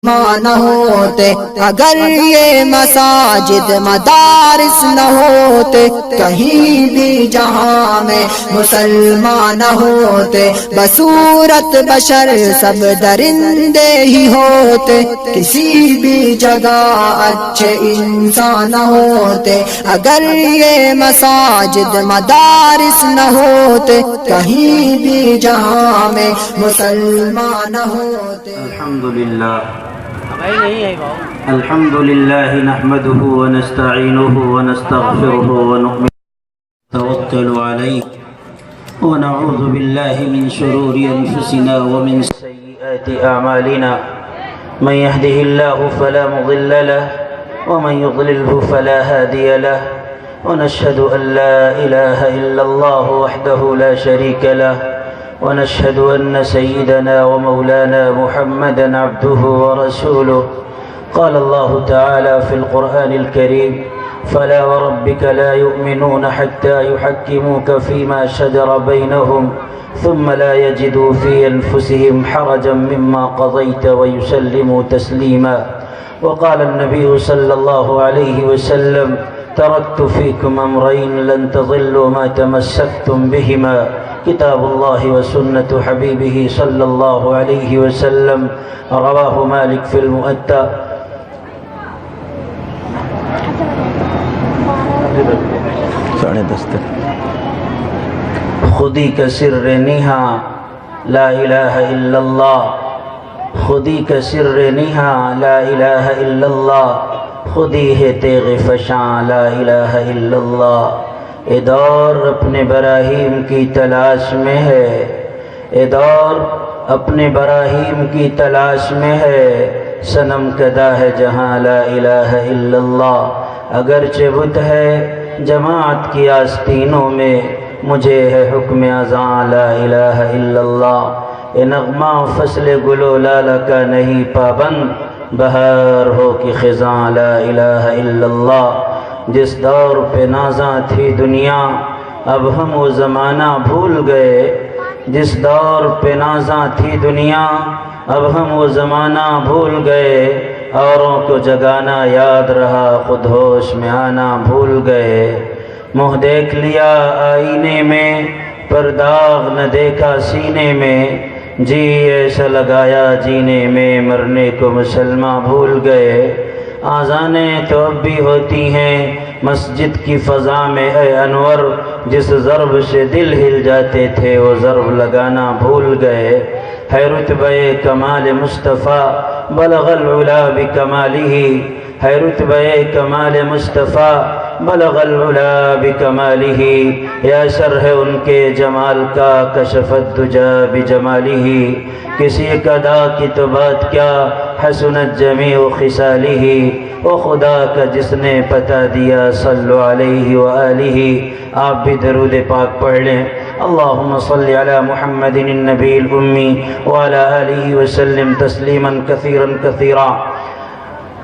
نہ ہوتے، اگر یہ مساجد مدارس نہ ہوتے، کہیں بھی جہاں میں مسلمان نہ ہوتے، بصورت بشر سب درندے ہی ہوتے، کسی بھی جگہ اچھے انسان نہ ہوتے، اگر یہ مساجد مدارس نہ ہوتے، کہیں بھی جہاں میں مسلمان نہ ہوتے۔ الحمد لله نحمده ونستعينه ونستغفره ونتوكل عليه ونعوذ بالله من شرور أنفسنا ومن سيئات أعمالنا، من يهده الله فلا مضل له ومن يضلله فلا هادي له، ونشهد أن لا إله إلا الله وحده لا شريك له، ونشهد أن سيدنا ومولانا محمدا عبده ورسوله. قال الله تعالى في القرآن الكريم: فلا وربك لا يؤمنون حتى يحكموك فيما شجر بينهم ثم لا يجدوا في أنفسهم حرجا مما قضيت ويسلموا تسليما. وقال النبي صلى الله عليه وسلم: تركت فيكم أمرين لن تضلوا ما تمسكتم بهما، كتاب الله وسنة حبيبه صلى الله عليه وسلم. رواه مالك في المؤتى. خودی کا سر نہا لا الہ الا اللہ، خودی کا سر نہا لا الہ الا اللہ، خودی ہے تیغ فشاں لا الہ الا اللہ۔ اے دور اپنے براہیم کی تلاش میں ہے، اے دور اپنے براہیم کی تلاش میں ہے، صنم کدا ہے جہاں لا الہ الا اللہ۔ اگرچہ بت ہے جماعت کی آستینوں میں، مجھے ہے حکم اذاں لا الہ الا اللہ۔ اے نغمہ فصل گل و لالہ کا نہیں پابند، بہار ہو کہ خزاں لا الہ الا اللہ۔ جس دور پہ نازاں تھی دنیا اب ہم وہ زمانہ بھول گئے، جس دور پہ نازاں تھی دنیا اب ہم وہ زمانہ بھول گئے، اوروں کو جگانا یاد رہا خود ہوش میں آنا بھول گئے۔ منہ دیکھ لیا آئینے میں پر داغ نہ دیکھا سینے میں، جی ایسا لگایا جینے میں مرنے کو مسلمان بھول گئے۔ آذانیں تو اب بھی ہوتی ہیں مسجد کی فضا میں اے انور، جس ضرب سے دل ہل جاتے تھے وہ ضرب لگانا بھول گئے۔ ہے رتبہ کمال مصطفیٰ بلغ العلا بکمالہ، ہے رتبہ کمال مصطفیٰ بلغ العلا بکمالہ، یا سر ہے ان کے جمال کا کشف الدجا بجمالہ۔ کسی قدا کی تو بات کیا حسنت جمیع خصالہ، او خدا کا جس نے پتہ دیا صلو علیہ وآلہ۔ آپ بھی درود پاک پڑھ لیں۔ اللہم صلی علی محمد النبی الامی وعلی آلہ وسلم تسلیما کثیرا کثیرا۔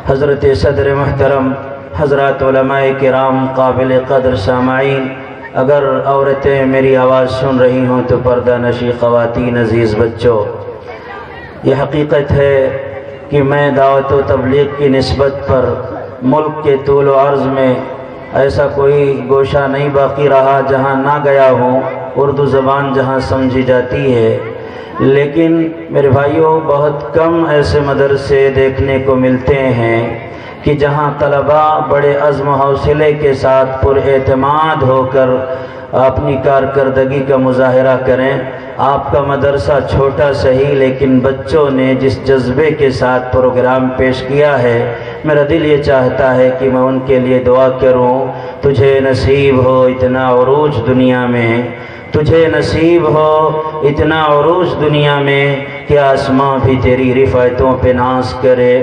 حضرت صدر محترم، حضرات علماء کرام، قابل قدر سامعین، اگر عورتیں میری آواز سن رہی ہوں تو پردہ نشی خواتین، عزیز بچوں، یہ حقیقت ہے کہ میں دعوت و تبلیغ کی نسبت پر ملک کے طول و عرض میں ایسا کوئی گوشہ نہیں باقی رہا جہاں نہ گیا ہوں، اردو زبان جہاں سمجھی جاتی ہے، لیکن میرے بھائیوں بہت کم ایسے مدرسے دیکھنے کو ملتے ہیں کہ جہاں طلباء بڑے عزم و حوصلے کے ساتھ پر اعتماد ہو کر اپنی کارکردگی کا مظاہرہ کریں۔ آپ کا مدرسہ چھوٹا صحیح لیکن بچوں نے جس جذبے کے ساتھ پروگرام پیش کیا ہے، میرا دل یہ چاہتا ہے کہ میں ان کے لیے دعا کروں۔ تجھے نصیب ہو اتنا عروج دنیا میں، تجھے نصیب ہو اتنا عروج دنیا میں کہ آسماں بھی تیری رفعتوں پہ ناز کرے۔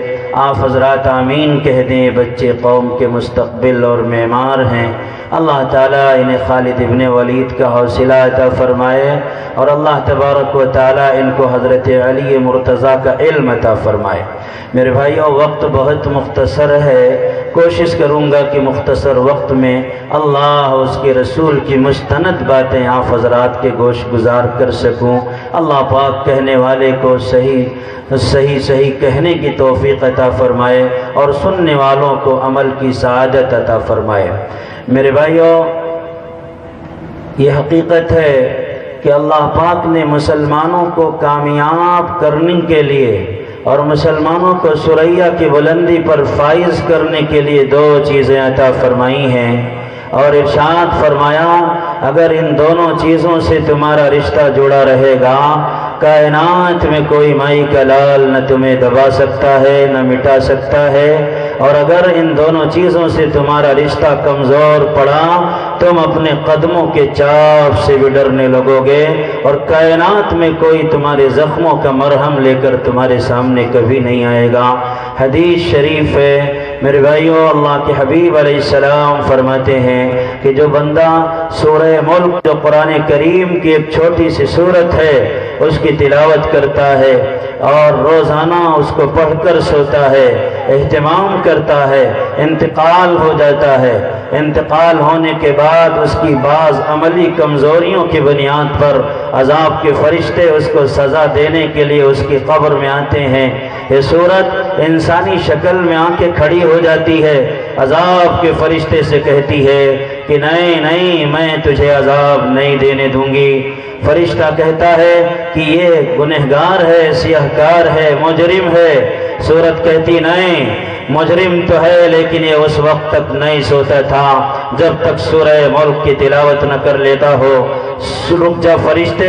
آپ حضرات آمین کہہ دیں، بچے قوم کے مستقبل اور معمار ہیں۔ اللہ تعالیٰ انہیں خالد ابن ولید کا حوصلہ عطا فرمائے، اور اللہ تبارک و تعالیٰ ان کو حضرت علی مرتضیٰ کا علم عطا فرمائے۔ میرے بھائیو وقت بہت مختصر ہے، کوشش کروں گا کہ مختصر وقت میں اللہ اس کے رسول کی مستند باتیں آپ حضرات کے گوش گزار کر سکوں۔ اللہ پاک کہنے والے کو صحیح کہنے کی توفیق عطا فرمائے اور سننے والوں کو عمل کی سعادت عطا فرمائے۔ میرے بھائیوں، یہ حقیقت ہے کہ اللہ پاک نے مسلمانوں کو کامیاب کرنے کے لیے اور مسلمانوں کو ثریا کی بلندی پر فائز کرنے کے لیے دو چیزیں عطا فرمائی ہیں، اور ارشاد فرمایا اگر ان دونوں چیزوں سے تمہارا رشتہ جڑا رہے گا، کائنات میں کوئی مائی کا لال نہ تمہیں دبا سکتا ہے نہ مٹا سکتا ہے، اور اگر ان دونوں چیزوں سے تمہارا رشتہ کمزور پڑا تم اپنے قدموں کے چاپ سے بھی ڈرنے لگو گے، اور کائنات میں کوئی تمہارے زخموں کا مرہم لے کر تمہارے سامنے کبھی نہیں آئے گا۔ حدیث شریف ہے میرے بھائیوں، اللہ کے حبیب علیہ السلام فرماتے ہیں کہ جو بندہ سورہ ملک جو قرآن کریم کی ایک چھوٹی سی سورت ہے اس کی تلاوت کرتا ہے اور روزانہ اس کو پڑھ کر سوتا ہے، اہتمام کرتا ہے، انتقال ہو جاتا ہے، انتقال ہونے کے بعد اس کی بعض عملی کمزوریوں کی بنیاد پر عذاب کے فرشتے اس کو سزا دینے کے لیے اس کی قبر میں آتے ہیں۔ یہ صورت انسانی شکل میں آ کے کھڑی ہو جاتی ہے، عذاب کے فرشتے سے کہتی ہے کہ نہیں میں تجھے عذاب نہیں دینے دوں گی۔ فرشتہ کہتا ہے کہ یہ گنہگار ہے، سیاہکار ہے، مجرم ہے۔ صورت کہتی نہیں، مجرم تو ہے لیکن یہ اس وقت تک نہیں سوتا تھا جب تک سورہ ملک کی تلاوت نہ کر لیتا ہو۔ رک جا فرشتے،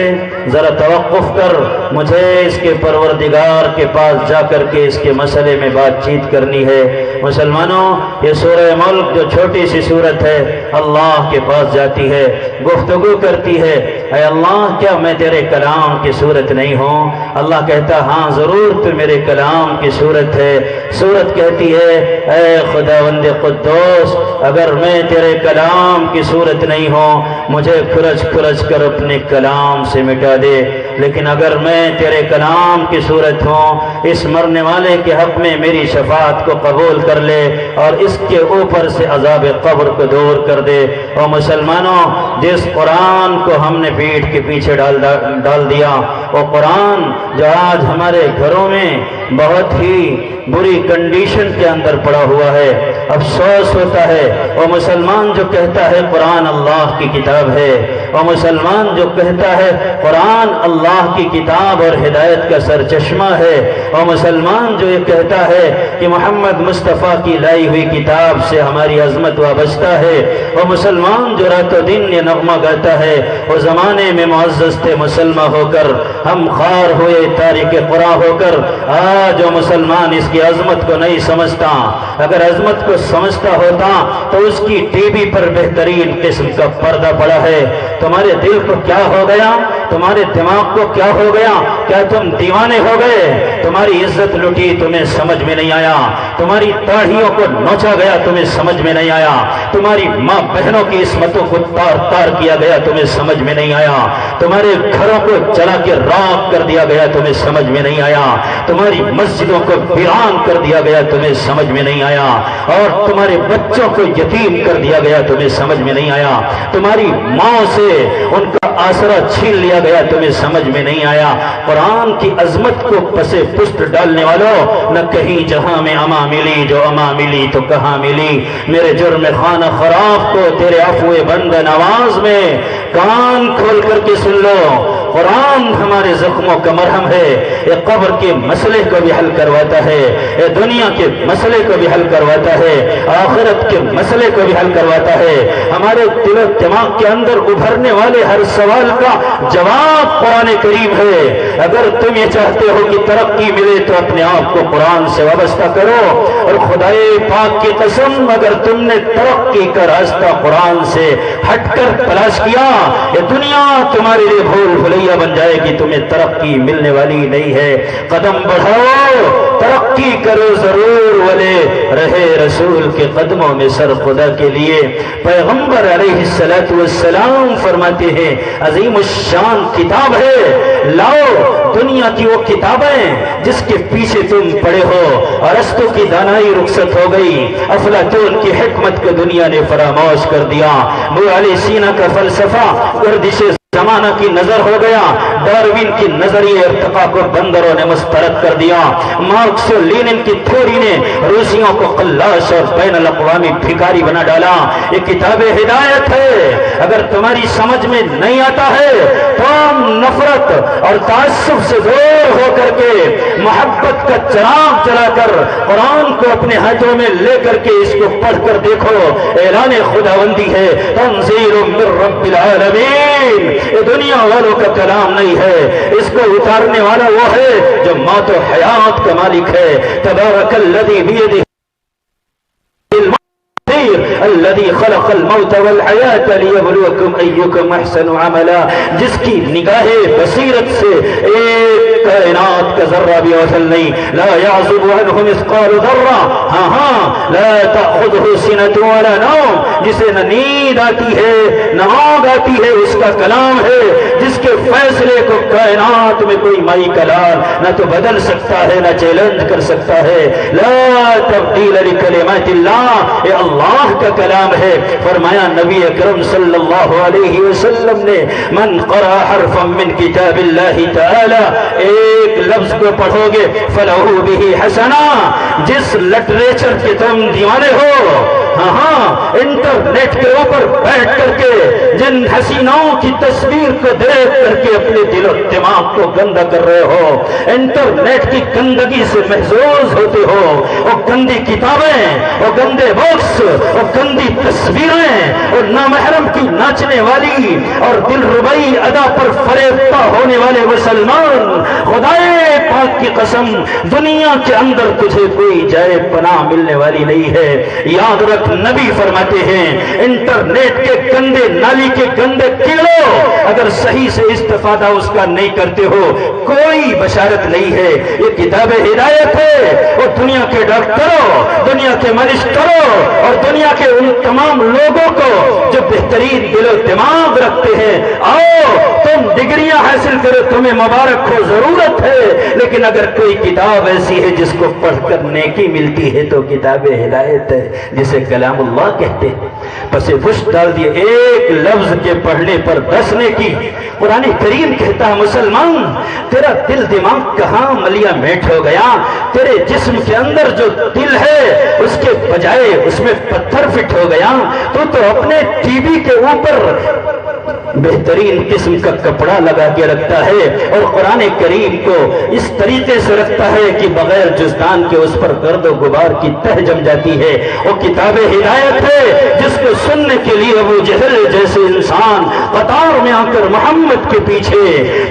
ذرا توقف کر، مجھے اس کے پروردگار کے پاس جا کر کے اس کے مسئلے میں بات چیت کرنی ہے۔ مسلمانوں، یہ سورہ ملک جو چھوٹی سی سورت ہے اللہ کے پاس جاتی ہے، گفتگو کرتی ہے، اے اللہ کیا میں تیرے کلام کی صورت نہیں ہوں؟ اللہ کہتا ہاں ضرور تو میرے کلام کی صورت ہے۔ صورت کہتی ہے اے خداوند قدوس اگر میں تیرے کلام کی صورت نہیں ہوں مجھے کھرچ کر اپنے کلام سے مٹا دے، لیکن اگر میں تیرے کلام کی صورت ہوں اس مرنے والے کے حق میں میری شفاعت کو قبول کر لے اور اس کے اوپر سے عذاب قبر کو دور کر دے۔ اور مسلمانوں، جس قرآن کو ہم نے پیٹھ کے پیچھے ڈال دیا، وہ قرآن جو آج ہمارے گھروں میں بہت ہی بری کنڈیشن کے اندر پڑا ہوا ہے، افسوس ہوتا ہے۔ وہ مسلمان جو کہتا ہے قرآن اللہ کی کتاب ہے، اور مسلمان جو کہتا ہے قرآن اللہ کی کتاب اور ہدایت کا سرچشمہ ہے، اور مسلمان جو یہ کہتا ہے کہ محمد مصطفیٰ کی لائی ہوئی کتاب سے ہماری عظمت وابستہ ہے، اور مسلمان جو رات و دن یہ نغمہ گاتا ہے وہ زمانے میں معزز تھے مسلمہ ہو کر، ہم خوار ہوئے تارک قرآن ہو کر، آج جو مسلمان اس کی عظمت کو نہیں سمجھتا، اگر عظمت کو سمجھتا ہوتا تو اس کی ٹی وی پر بہترین قسم کا پردہ پڑا ہے۔ تمہارے دل کو کیا ہو گیا؟ تمہارے دماغ کو کیا ہو گیا؟ کیا تم دیوانے ہو گئے؟ تمہاری عزت لٹی تمہیں سمجھ میں نہیں آیا، تمہاری داڑھیوں کو نوچا گیا تمہیں سمجھ میں نہیں آیا، تمہاری ماں بہنوں کی عصمتوں کو تار کیا گیا تمہیں سمجھ میں نہیں آیا، تمہارے گھروں کو جلا کے راکھ کر دیا گیا تمہیں سمجھ میں نہیں آیا، تمہاری مسجدوں کو ویران کر دیا گیا تمہیں سمجھ میں نہیں آیا، اور تمہارے بچوں کو یتیم کر دیا گیا تمہیں سمجھ میں نہیں آیا، تمہاری ماں سے ان کا آسرا چھین لیا گیا تمہیں سمجھ میں نہیں آیا۔ قرآن کی عظمت کو پسے پشت ڈالنے والوں، نہ کہیں جہاں میں اما ملی، جو اما ملی تو کہاں ملی، میرے جرم خانہ خراب کو تیرے عفو بند نواز میں کان کھول کر کے سن لو۔ قرآن ہمارے زخموں کا مرہم ہے، یہ قبر کے مسئلے کو بھی حل کرواتا ہے، یہ دنیا کے مسئلے کو بھی حل کرواتا ہے، آخرت کے مسئلے کو بھی حل کرواتا ہے۔ ہمارے دل و دماغ کے اندر ابھرنے والے ہر سوال کا جواب قرآن کریم ہے۔ اگر تم یہ چاہتے ہو کہ ترقی ملے تو اپنے آپ کو قرآن سے وابستہ کرو، اور خدائے پاک کی قسم اگر تم نے ترقی کا راستہ قرآن سے ہٹ کر تلاش کیا، یہ دنیا تمہارے لیے بھول بھلیا بن جائے گی، تمہیں ترقی ملنے والی نہیں ہے۔ قدم بڑھاؤ، ترقی کرو ضرور، والے رہے رسول کے قدموں میں سر خدا کے لیے۔ پیغمبر علیہ السلام فرماتے ہیں عظیم الشان کتاب ہے، لاؤ دنیا کی وہ کتابیں جس کے پیچھے تم پڑے ہو۔ ارسطو کی دانائی رخصت ہو گئی، افلاطون کی حکمت کو دنیا نے فراموش کر دیا، ابو علی سینا کا فلسفہ گردش زمانہ کی نظر ہو گیا، ڈاروین کی نظریے ارتقاء کو بندروں نے مسترد کر دیا، مارکس و لینن کی تھیوری نے روسیوں کو قلاش اور بین الاقوامی بھکاری بنا ڈالا۔ یہ کتاب ہدایت ہے، اگر تمہاری سمجھ میں نہیں آتا ہے تو ہم نفرت اور تعصب سے دور ہو کر کے محبت کا چراغ جلا کر قرآن کو اپنے ہاتھوں میں لے کر کے اس کو پڑھ کر دیکھو، اعلان خداوندی ہے، تنزیل من رب العالمین۔ یہ دنیا والوں کا کلام نہیں ہے، اس کو اتارنے والا وہ ہے جو موت و حیات کا مالک ہے۔ تبارک الذی بیدہ الذي خلق الموت والحیات لیبلوکم ایکم احسن عملا، جس کی نگاہ بصیرت سے ایک کائنات کا ذرہ بھی اوصل نہیں، لا یعزب عنہ مثقال ذرہ، ہاں لا تأخذہ سنۃ ولا نوم، جسے نہ نیند آتی ہے نہ اونگ آتی ہے، اس کا کلام ہے جس کے فیصلے کو کائنات میں کوئی مائی کلام نہ تو بدل سکتا ہے نہ چیلنج کر سکتا ہے۔ لا تبدیل لکلمات اللہ، یہ اللہ کا کلام ہے۔ فرمایا نبی اکرم صلی اللہ علیہ وسلم نے من قرأ حرفا من کتاب اللہ تعالی، ایک لفظ کو پڑھو گے فلہ بہ حسنہ، جس لٹریچر کے تم دیوانے ہو، ہاں انٹرنیٹ کے اوپر بیٹھ کر کے جن حسیناؤں کی تصویر کو دیکھ کر کے اپنے دل و دماغ کو گندا کر رہے ہو، انٹرنیٹ کی گندگی سے محظوظ ہوتے ہو، وہ گندی کتابیں، وہ گندے بکس، وہ گندی تصویریں، اور نامحرم کی ناچنے والی اور دل ربائی ادا پر فریفتہ ہونے والے مسلمان، خدائے پاک کی قسم دنیا کے اندر تجھے کوئی جائے پناہ ملنے والی نہیں ہے۔ یاد رکھ نبی فرماتے ہیں انٹرنیٹ کے گندے نالی کے گندے کیڑوں اگر صحیح سے استفادہ اس کا نہیں کرتے ہو کوئی بشارت نہیں ہے۔ یہ کتاب ہدایت ہے، اور دنیا کے ڈاکٹروں، دنیا کے منسٹروں اور دنیا کے ان تمام لوگوں کو جو بہترین دل و دماغ رکھتے ہیں، آؤ تم ڈگریاں حاصل کرو، تمہیں مبارک ہو، ضرورت ہے، لیکن اگر کوئی کتاب ایسی ہے جس کو پڑھ کر نیکی ملتی ہے تو کتاب ہدایت ہے، جسے کلام اللہ کہتے ہیں۔ پس پش ڈال دیے ایک لفظ کے پڑھنے پر 10 نیکی۔ قرآن کریم کہتا ہے مسلمان تیرا دل دماغ کہاں ملیا میٹ ہو گیا، تیرے جسم کے اندر جو دل ہے اس کے بجائے اس میں پتھر فٹ ہو گیا، تو اپنے ٹی وی کے اوپر بہترین قسم کا کپڑا لگا کے رکھتا ہے اور قرآن کریم کو اس طریقے سے رکھتا ہے کہ بغیر جزدان کے اس پر گرد و غبار کی تہ جم جاتی ہے۔ وہ کتاب ہدایت ہے جس کو سننے کے لیے ابو جہل جیسے انسان قطار میں آ کر محمد کے پیچھے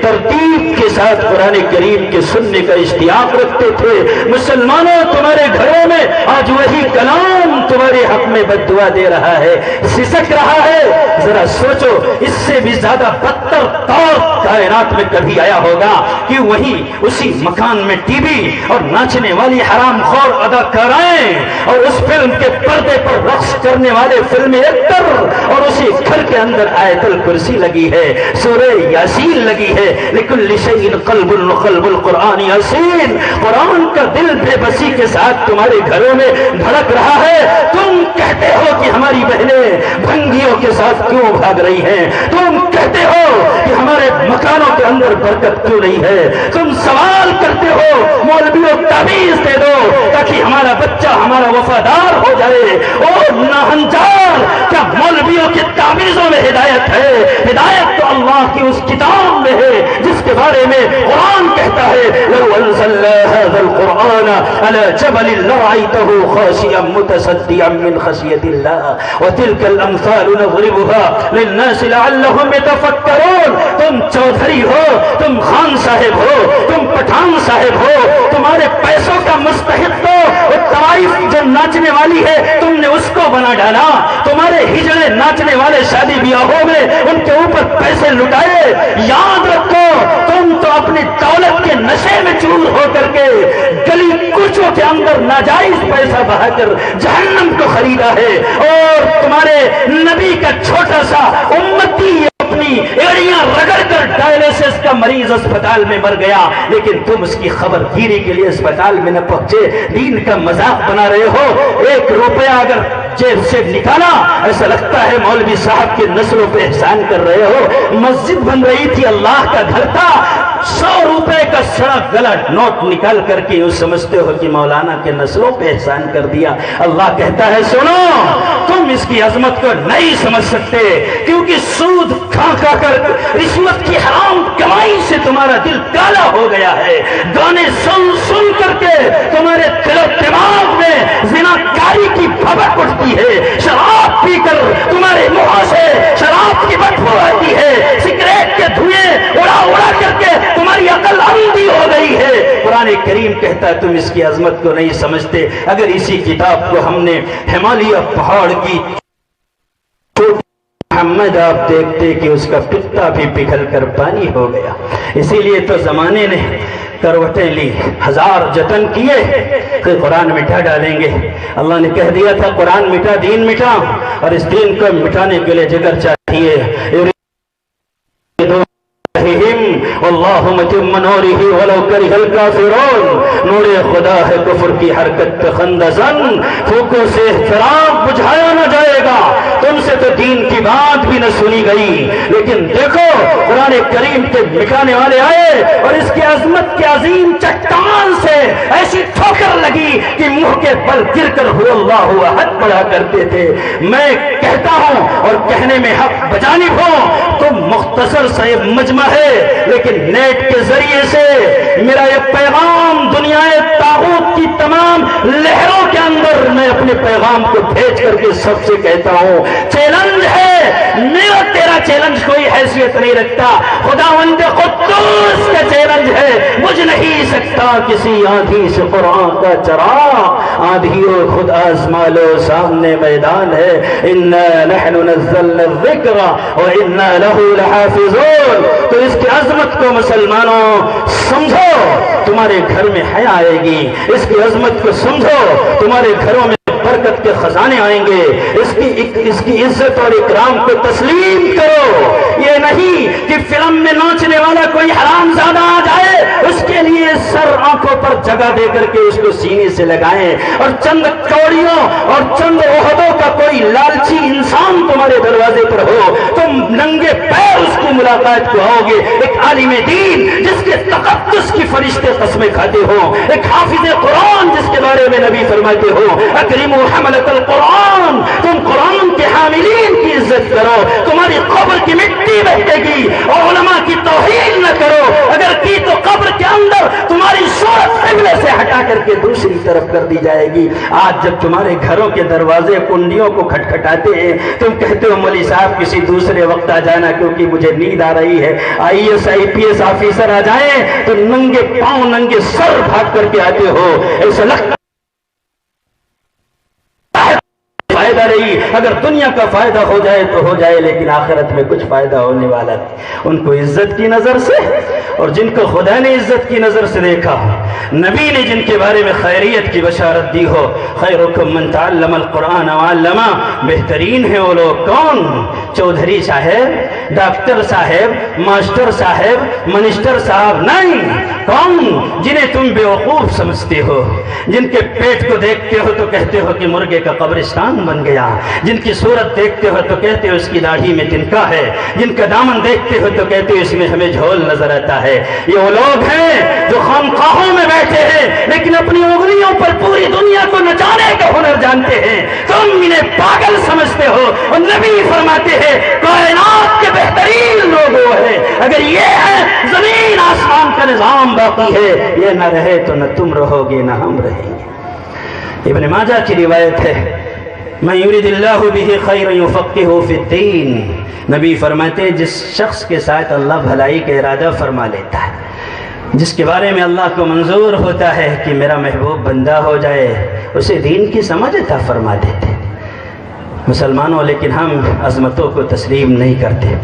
ترتیب کے ساتھ قرآن کریم کے سننے کا اشتیاق رکھتے تھے۔ مسلمانوں تمہارے گھروں میں آج وہی کلام تمہارے حق میں بد دعا دے رہا ہے، سسک رہا ہے۔ ذرا سوچو اس سے بھی زیادہ بدتر دور کائنات میں کبھی آیا ہوگا کہ وہی اسی مکان میں ٹی وی اور ناچنے والی حرام خور اداکارائیں اور اس فلم کے پردے پر رقص کرنے والے فلم ایکٹر اور اسی گھر کے اندر آیت الکرسی لگی ہے، سورہ یاسین لگی ہے، لکل شیء قلب قلب القرآن یاسین، قرآن کا دل بے بسی کے ساتھ تمہارے گھروں میں دھڑک رہا ہے۔ تم کہتے ہو کہ ہماری بہنیں بھنگیوں کے ساتھ کیوں بھاگ رہی ہیں، تم کہتے ہو کہ ہمارے مکانوں کے اندر برکت کیوں نہیں ہے، تم سوال کرتے ہو مولویوں تعویذ دے دو تاکہ ہمارا بچہ ہمارا وفادار ہو جائے۔ اور ناہنجار کیا مولویوں کی تعویذوں میں ہدایت ہے؟ ہدایت تو اللہ کی اس کتاب میں ہے جس کے بارے میں قرآن کہتا ہے لو انزلنا هذا القرآن على جبل لرأيته خاشعا متصدعا من خشية الله وتلك الأمثال نضربها للناس لعلهم يتفكرون۔ تم چودھری ہو، تم خان صاحب ہو، تم پٹھان صاحب ہو، تمہارے پیسوں کا مستحق ہو، وہ طوائف جو ناچنے والی ہے تم نے اس کو بنا ڈالا، تمہارے ناچتے ہجڑے ناچنے والے شادی بیاہوں میں ان کے اوپر پیسے لٹائے. یاد رکھو تم تو اپنی دولت کے نشے میں چور ہو کر کے گلی کوچوں کے اندر ناجائز پیسہ بہا کر جہنم کو خریدا ہے. اور تمہارے نبی کا چھوٹا سا امتی اپنی ایڑیاں رگڑ کر ڈائلیسس کا مریض اسپتال میں مر گیا، لیکن تم اس کی خبر گیری کے لیے اسپتال میں نہ پہنچے، دین کا مذاق بنا رہے ہو. 1 روپیہ اگر جیب سے نکالا ایسا لگتا ہے مولوی صاحب کے نسلوں پہ احسان کر رہے ہو. مسجد بن رہی تھی، اللہ کا گھر تھا، 100 روپے کا سڑا گلا نوٹ نکال کر کے یوں سمجھتے ہو کہ مولانا کے نسلوں پہ احسان کر دیا. اللہ کہتا ہے سنو، تم اس کی عظمت کو نہیں سمجھ سکتے، کیونکہ سود کھا کھا کر رشوت کی حرام کمائی سے تمہارا دل کالا ہو گیا ہے. گانے سن سن کر کے تمہارے دل و دماغ میں زناکاری کی بھبک اٹھتی ہے. شراب پی کر تمہارے منہ سے شراب کی بدبو آتی ہے. سگریٹ کے دھوئیں اڑا اڑا کر کے تمہاری عقل اندھی ہو گئی ہے. قرآن کریم کہتا ہے تم اس کی عظمت کو نہیں سمجھتے. اگر اسی کتاب کو ہم نے ہمالیہ پہاڑ کی محمد آپ دیکھتے کہ اس کا پتا بھی پگھل کر پانی ہو گیا. اسی لیے تو زمانے نے کروٹیں لی، 1000 جتن کیے کہ قرآن مٹا ڈالیں گے. اللہ نے کہہ دیا تھا قرآن مٹا دین مٹا، اور اس دین کو مٹانے کے لیے جگر چاہیے. واللہ متم نورہ ولو کرہ الکافرون. نور خدا ہے کفر کی حرکت پہ خندزن، پھوکوں سے احترام بجھایا نہ جائے گا. تم سے تو دین کی بات بھی نہ سنی گئی، لیکن دیکھو قرآن کریم کے مٹانے والے آئے اور اس کی عظمت کے عظیم چٹان سے ایسی ٹھوکر لگی کہ منہ کے بل گر کر هو اللہ احد پڑھا کرتے تھے. میں کہتا ہوں اور کہنے میں حق بجانب ہوں، تو مختصر سا یہ مجمع ہے، لیکن نیٹ کے ذریعے سے میرا یہ پیغام دنیا طاغوت کی تمام لہروں کے اندر میں اپنے پیغام کو بھیج کر کے سب سے کہتا ہوں چیلنج ہے. میرا تیرا چیلنج کوئی حیثیت نہیں رکھتا، خداوند قدوس کا چیلنج ہے. بجھ نہیں سکتا کسی آندھی سے قرآن کا چراغ، آندھی و خود آزما لو سامنے میدان ہے. انا نحن نزلنا الذکر وانا له لحافظون. تو اس کی عظمت کو مسلمانوں سمجھو، تمہارے گھر میں حیا آئے گی. اس کی عظمت کو سمجھو، تمہارے گھروں میں برکت کے خزانے آئیں گے. اس کی عزت اور اکرام کو تسلیم کرو. یہ نہیں کہ فلم میں ناچنے والا کوئی حرام زادہ آ جائے اس کے لیے سر آنکھوں پر جگہ دے کر کے اس کو سینے سے لگائیں، اور چند کوڑیوں اور چند عہدوں کا کوئی لالچی انسان تمہارے دروازے پر ہو، تم ننگے پیر اس کی ملاقات کو آؤ گے. ایک عالم دین جس کے تقدس کی فرشتے قسمیں کھاتے ہوں، ایک حافظ قرآن جس کے بارے میں نبی فرماتے ہو اکرموا حملۃ القرآن. تم قرآن کے حاملین کی عزت کرو، تمہاری قبر کی مٹی بہے گی. اور علماء کی توہین نہ کرو، اگر کی تو قبر کے اندر تمہاری صورت قبلے سے ہٹا کر کے دوسری طرف کر دی جائے گی. آج جب تمہارے گھروں کے دروازے کنڈیوں کو کھٹکھٹاتے ہیں، تم کہتے ہو مولوی صاحب کسی دوسرے وقت آ جانا کیونکہ مجھے نیند آ رہی ہے. IAS IPS آفیسر آ جائیں تو ننگے پاؤں ننگے سر بھاگ کر کے آتے ہو. ایسا لگتا فائدہ رہی، اگر دنیا کا فائدہ ہو جائے تو ہو جائے، لیکن آخرت میں کچھ فائدہ ہونے والا نہیں. ان کو عزت کی نظر سے، اور جن کو خدا نے عزت کی نظر سے دیکھا، نبی نے جن کے بارے میں خیریت کی بشارت دی ہو، خیرکم من تعلم القرآن وعلمہ، بہترین ہیں وہ لوگ. کون؟ چودھری صاحب، ڈاکٹر صاحب، ماسٹر صاحب، منسٹر صاحب نہیں. کون؟ جنہیں تم بیوقوف سمجھتے ہو، جن کے پیٹ کو دیکھتے ہو تو کہتے ہو کہ مرغے کا قبرستان بن گیا، جن کی صورت دیکھتے ہو تو کہتے ہو اس کی داڑھی میں تنکا ہے، جن کا دامن دیکھتے ہو تو کہتے ہو اس میں ہمیں جھول نظر آتا ہے. یہ وہ لوگ ہیں جو خانقاہوں میں بیٹھے ہیں لیکن اپنی انگلیوں پر پوری دنیا کو نچانے کا ہنر جانتے ہیں. تم انہیں پاگل سمجھتے ہو، اور نبی فرماتے ہیں کائنات کے بہترین لوگ وہ ہیں. اگر یہ ہے زمین آسمان کا نظام باقی ہے، یہ نہ رہے تو نہ تم رہو گے نہ ہم رہیں گے. ابن ماجہ کی روایت ہے من یرید اللہ بہ خیرا یفقہہ فی الدین. نبی فرماتے ہیں جس شخص کے ساتھ اللہ بھلائی کا ارادہ فرما لیتا ہے، جس کے بارے میں اللہ کو منظور ہوتا ہے کہ میرا محبوب بندہ ہو جائے، اسے دین کی سمجھ عطا فرما دیتے. مسلمانوں، لیکن ہم عظمتوں کو تسلیم نہیں کرتے،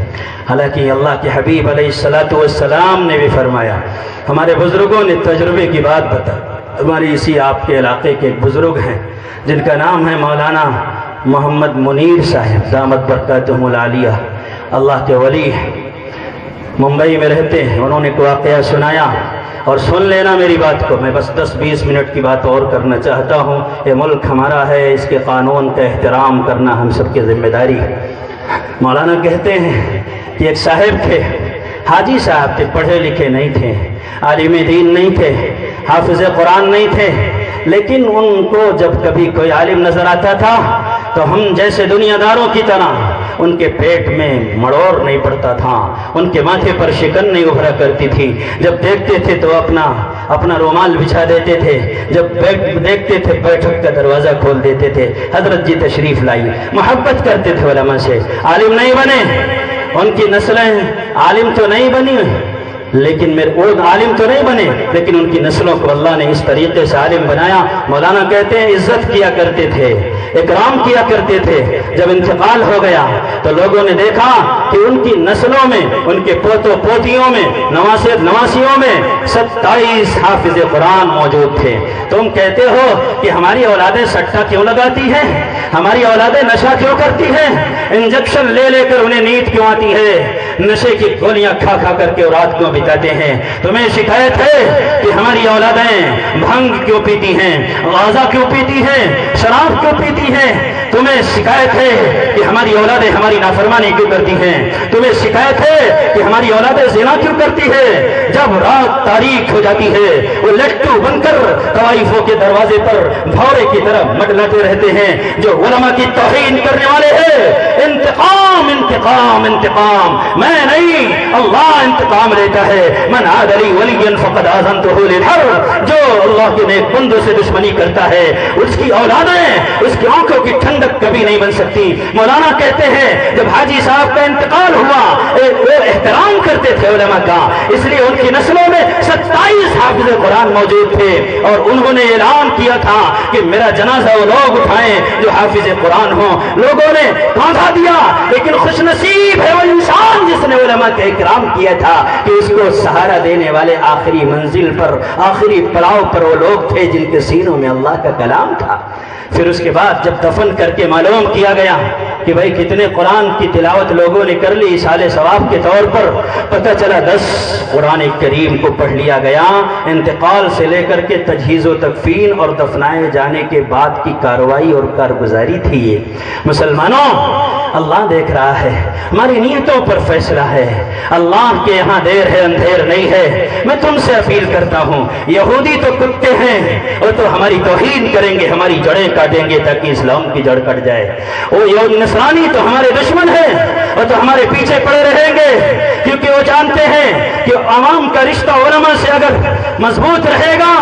حالانکہ اللہ کے حبیب علیہ السلام نے بھی فرمایا، ہمارے بزرگوں نے تجربے کی بات بتائی۔ ہماری اسی آپ کے علاقے کے ایک بزرگ ہیں جن کا نام ہے مولانا محمد منیر صاحب دامت برکاتہم العالیہ، اللہ کے ولی ہیں، ممبئی میں رہتے ہیں۔ انہوں نے ایک واقعہ سنایا، اور سن لینا میری بات کو، میں بس 10-20 منٹ کی بات اور کرنا چاہتا ہوں۔ یہ ملک ہمارا ہے، اس کے قانون کا احترام کرنا ہم سب کی ذمہ داری ہے۔ مولانا کہتے ہیں کہ ایک صاحب تھے، حاجی صاحب تھے، پڑھے لکھے نہیں تھے، عالم دین نہیں تھے، حافظ قرآن نہیں تھے، لیکن ان کو جب کبھی کوئی عالم نظر آتا تھا تو ہم جیسے دنیا داروں کی طرح ان کے پیٹ میں مڑوڑ نہیں پڑتا تھا، ان کے ماتھے پر شکن نہیں ابھرا کرتی تھی۔ جب دیکھتے تھے تو اپنا رومال بچھا دیتے تھے، جب دیکھتے تھے بیٹھک کا دروازہ کھول دیتے تھے، حضرت جی تشریف لائی، محبت کرتے تھے علماء سے۔ عالم نہیں بنے، ان کی نسلیں عالم تو نہیں بنی، لیکن وہ عالم تو نہیں بنے، لیکن ان کی نسلوں کو اللہ نے اس طریقے سے عالم بنایا۔ مولانا کہتے ہیں عزت کیا کرتے تھے، اکرام کیا کرتے تھے۔ جب انتقال ہو گیا تو لوگوں نے دیکھا کہ ان کی نسلوں میں، ان کے پوتوں پوتیوں میں، نواسیوں میں 27 حافظ قرآن موجود تھے۔ تم کہتے ہو کہ ہماری اولادیں سٹا کیوں لگاتی ہیں، ہماری اولادیں نشہ کیوں کرتی ہیں، انجیکشن لے لے کر انہیں نیند کیوں آتی ہے، نشے کی گولیاں کھا کھا کر کے رات کو بتاتے ہیں۔ تمہیں شکایت ہے کہ ہماری اولادیں بھنگ کیوں پیتی ہیں، غازہ کیوں پیتی ہیں، شراب کیوں پیتی ہیں۔ تمہیں شکایت ہے کہ ہماری اولادیں ہماری نافرمانی کیوں کرتی ہیں۔ تمہیں شکایت ہے کہ ہماری اولادیں زنا کیوں کرتی ہے۔ جب رات تاریک ہو جاتی ہے وہ لٹو بن کر طوائفوں کے دروازے پر بھورے کی طرف مٹلاتے رہتے ہیں۔ جو علماء کی توہین کرنے والے ہیں، انتقام انتقام انتقام، میں نہیں، اللہ انتقام لیتا ہے۔ من عاد لی ولیا فقد آذنتہ بالحرب، جو اللہ کے نیک بندوں سے دشمنی کرتا ہے اس کی اولادیں، اس کی آنکھوں کی ٹھنڈک کبھی نہیں بن سکتی۔ مولانا کہتے ہیں جب حاجی صاحب کا انتقال ہوا وہ احترام کرتے تھے علماء کا، اس لیے ان کی نسلوں میں 27 حافظ قرآن موجود تھے، اور انہوں نے اعلان کیا تھا کہ میرا جنازہ وہ لوگ اٹھائیں جو حافظ قرآن ہوں۔ لوگوں نے کاندھا دیا، لیکن خوش نصیب ہے وہ انسان جس نے علماء کا اکرام کیا تھا کہ اس کو سہارا دینے والے آخری منزل پر، آخری پڑاؤ پر وہ لوگ تھے جن کے سینوں میں اللہ کا کلام تھا۔ پھر اس کے بعد جب دفن کر کے معلوم کیا گیا کہ بھائی کتنے قرآن کی تلاوت لوگوں نے کر لی اصالِ ثواب کے طور پر، پتہ چلا 10 قرآن کریم کو پڑھ لیا گیا۔ انتقال سے لے کر کے تجہیز و تکفین اور دفنائے جانے کے بعد کی کارروائی اور کارگزاری تھی یہ۔ مسلمانوں، اللہ دیکھ رہا ہے، ہماری نیتوں پر فیصلہ ہے۔ اللہ کے یہاں دیر ہے اندھیر نہیں ہے۔ میں تم سے اپیل کرتا ہوں، یہودی تو کتے ہیں، وہ تو ہماری توہین کریں گے، ہماری جڑیں کاٹیں گے تاکہ اسلام کی جڑ کٹ جائے۔ وہ نصرانی تو ہمارے دشمن ہیں، وہ تو ہمارے پیچھے پڑے رہیں گے، کیونکہ وہ جانتے ہیں کہ عوام کا رشتہ علماء سے اگر مضبوط رہے گا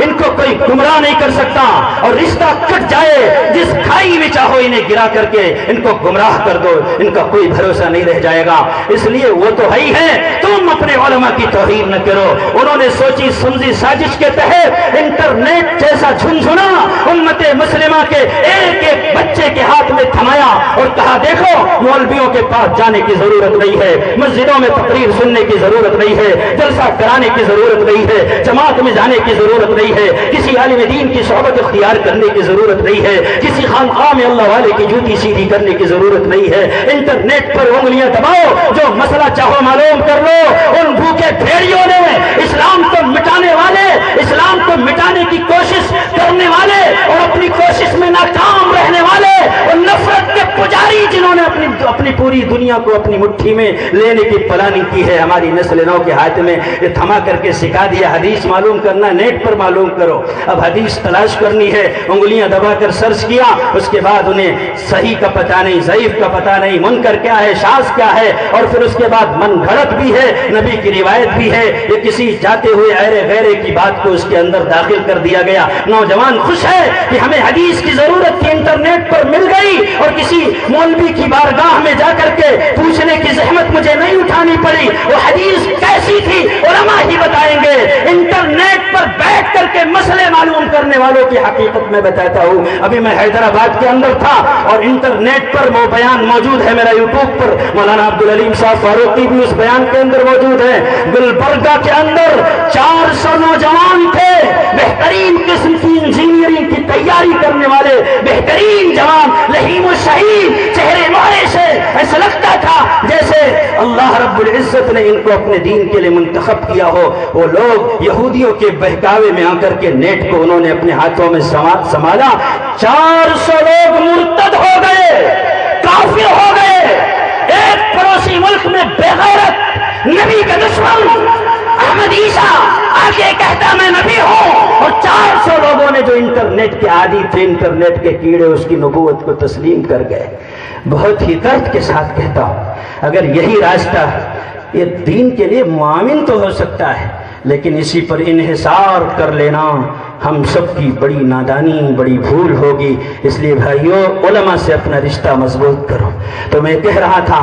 ان کو کوئی گمراہ نہیں کر سکتا، اور رشتہ کٹ جائے جس کھائی میں چاہو انہیں گرا کر کے ان کو گمراہ کر دو، ان کا کوئی بھروسہ نہیں رہ جائے گا۔ اس لیے وہ تو ہے ہی ہے، تم اپنے علماء کی توہین نہ کرو۔ انہوں نے سوچی سمجھی سازش کے تحت انٹرنیٹ جیسا جھنجھنا امت مسلمہ کے ایک ایک بچے کے ہاتھ میں تھمایا اور کہا دیکھو مولویوں کے پاس جانے کی ضرورت نہیں ہے، مسجدوں میں تقریر سننے کی ضرورت نہیں ہے، جلسہ کرانے کی ضرورت نہیں ہے، جماعت میں جانے کی ضرورت نہیں ہے، کسی عالم دین کی صحبت اختیار کرنے کی ضرورت نہیں ہے، کسی خانقاہ میں اللہ والے کی جوتی سیدھی کرنے کی ضرورت نہیں ہے۔ انٹرنیٹ پر انگلیاں دباؤ، جو مسئلہ چاہو معلوم کر لو۔ ان بھوکے بھیڑیوں نے اسلام کو مٹانے والے، اسلام کو مٹانے کی کوشش کرنے والے اور اپنی کوشش میں ناکام رہنے والے اور نفرت کے پجاری جنہوں نے اپنی پوری دنیا کو اپنی مٹھی میں لینے کی پلاننگ کی ہے، ہماری نسل نو کے ہاتھ میں یہ تھما کر کے سکھا دیا حدیث معلوم کرنا نیٹ پر معلوم کرو۔ اب حدیث تلاش کرنی ہے، انگلیاں دبا کر سرچ کیا، اس کے بعد انہیں صحیح کا پتہ نہیں، ضعیف کا پتہ نہیں، منکر کیا ہے، شاذ کیا ہے، اور پھر اس کے بعد من گھڑت بھی ہے، نبی کی روایت بھی ہے، یہ کسی جاتے ہوئے ایرے غیرے کی بات کو اس کے اندر داخل کر دیا گیا۔ نوجوان خوش ہے کہ ہمیں حدیث کی ضرورت تھی، انٹرنیٹ پر مل گئی، اور کسی مولوی کی بارگاہ درگاہ میں جا کر کے پوچھنے کی زحمت مجھے نہیں اٹھانی پڑی وہ حدیث کیسی تھی علماء ہی بتائیں گے. انٹرنیٹ پر بیٹھ کر کے مسئلے معلوم کرنے والوں کی حقیقت میں بتاتا ہوں. ابھی میں حیدرآباد کے اندر تھا اور انٹرنیٹ پر وہ بیان موجود ہے میرا یوٹیوب پر, مولانا عبدالعلیم صاحب فاروقی بھی اس بیان کے اندر موجود ہے. گلبرگہ کے اندر 400 نوجوان تھے, بہترین قسم کی انجینئرنگ کی تیاری کرنے والے بہترین جوان, لہیم و شہید, چہرے مارے سے ایسا لگتا تھا جیسے اللہ رب العزت نے ان کو اپنے دین کے لیے منتخب کیا ہو. وہ لوگ یہودیوں کے بہکاوے میں آ کر کے نیٹ کو انہوں نے اپنے ہاتھوں میں سنبھالا. 400 لوگ مرتد ہو گئے, کافر ہو گئے. ایک پڑوسی ملک میں بے غیرت نبی کا دشمن احمد عیسیٰ آگے کہتا میں نبی ہوں, اور 400 لوگوں نے جو انٹرنیٹ کے عادی تھے, انٹرنیٹ کے کیڑے, اس کی نبوت کو تسلیم کر گئے. بہت ہی درد کے ساتھ کہتا ہوں, اگر یہی راستہ یہ دین کے لیے معاون تو ہو سکتا ہے, لیکن اسی پر انحصار کر لینا ہم سب کی بڑی نادانی, بڑی بھول ہوگی. اس لیے بھائیو علماء سے اپنا رشتہ مضبوط کرو. تو میں کہہ رہا تھا